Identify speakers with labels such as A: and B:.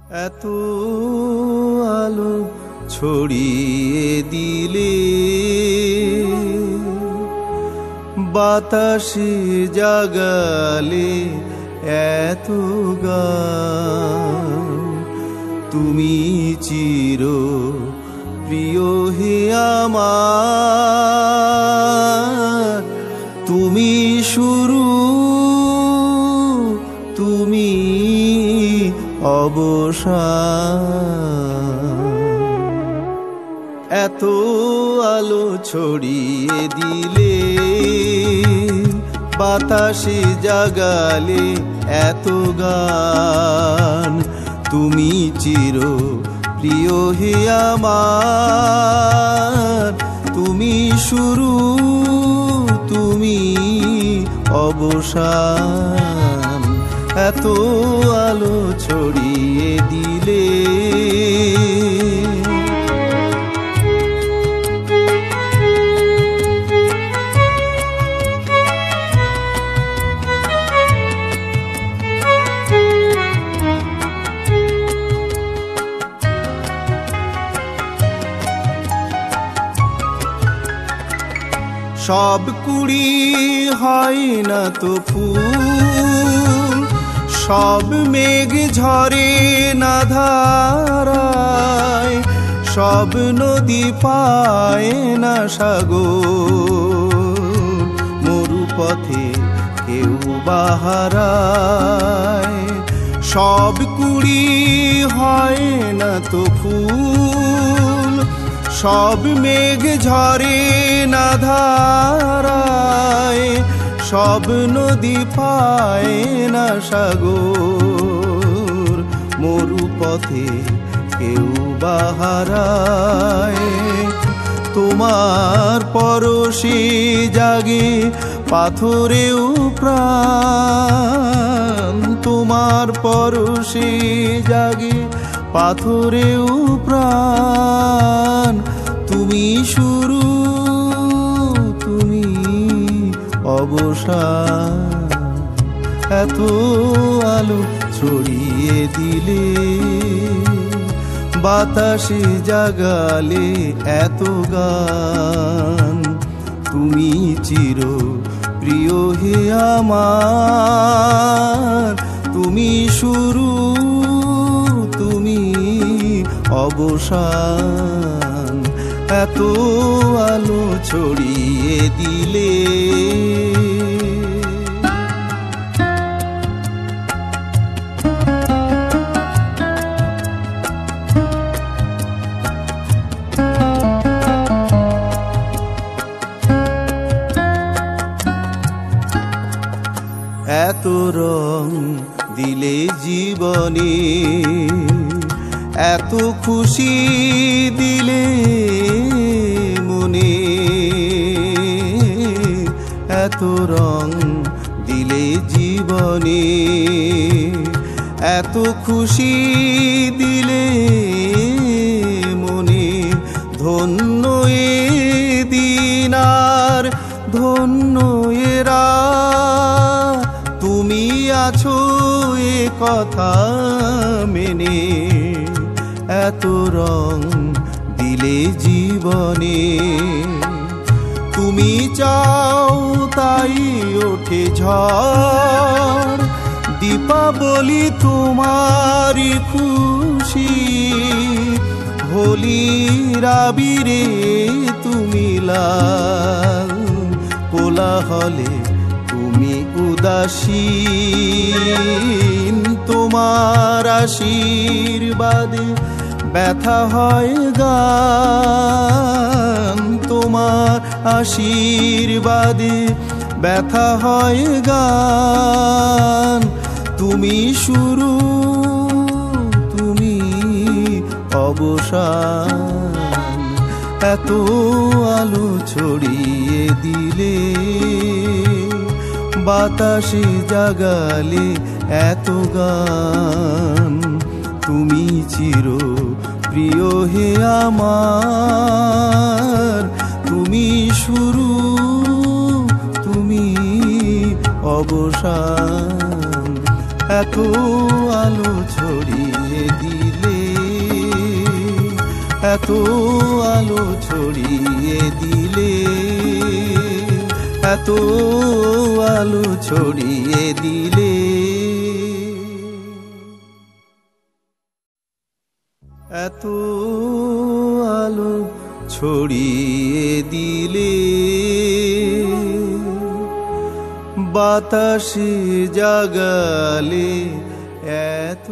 A: এত আলো ছড়িয়ে দিলে বাতাসে জাগালে এত গান, তুমি চির প্রিয় হে আমার, তুমি শুরু তুমি অবসান। এত আলো ছড়িয়ে দিলে বাতাসে জাগালে এত গান, তুমি চির প্রিয় হে আমার, তুমি শুরু তুমি অবসান। এত আলো ছড়িয়ে দিলে সব কুড়ি হয় না তো ফুল, সব মেঘ ঝরে না ধারায়, সব নদী পায় না সাগর, মরুপথে কেউ বাহারায়। সব কুড়ি হয় না তো ফুল, সব মেঘ ঝরে না ধারায়, সব নদী পায় না সাগর, মরুপথে কেউ বাহারায়। তোমার পরশে জাগে পাথরেও প্রাণ, তোমার পরশে জাগে পাথরেও প্রাণ, তুমি শুরু তুমি অবসান। এত আলো ছড়িয়ে দিলে বাতাসে জাগালে এত গান, তুমি চির প্রিয় হে আমার, তুমি শুরু তুমি অবসান। এত আলো ছড়িয়ে দিলে এত রং দিলে জীবনে, এত খুশি দিলে মনে, এত রং দিলে জীবনে, এত খুশি দিলে মনে। ধন্য এ দিনার ধন্য এরা, তুমি আছো এ কথা মেনে। এত রং দিলে জীবনে, তুমি চাও তাই ওঠে ঝড়, দীপাবলি তোমারই খুশি, হোলির আবিরে তুমি লাল, কোলাহলে তুমি উদাসীন। তোমার আশীর্বাদে ব্যথা হয় গান, তোমার আশীর্বাদে ব্যথা হয় গান, তুমি শুরু তুমি অবসান। এত আলো ছড়িয়ে দিলে বাতাসে জাগালে এত গান, তুমি চির প্রিয় হে আমার, তুমি শুরু তুমি অবসান। এত আলো ছড়িয়ে দিয়ে এত আলো ছড়িয়ে দিলে, এত আলো ছড়িয়ে দিলে, এত আলো ছড়িয়ে দিলে, বাতাসে জাগালে এত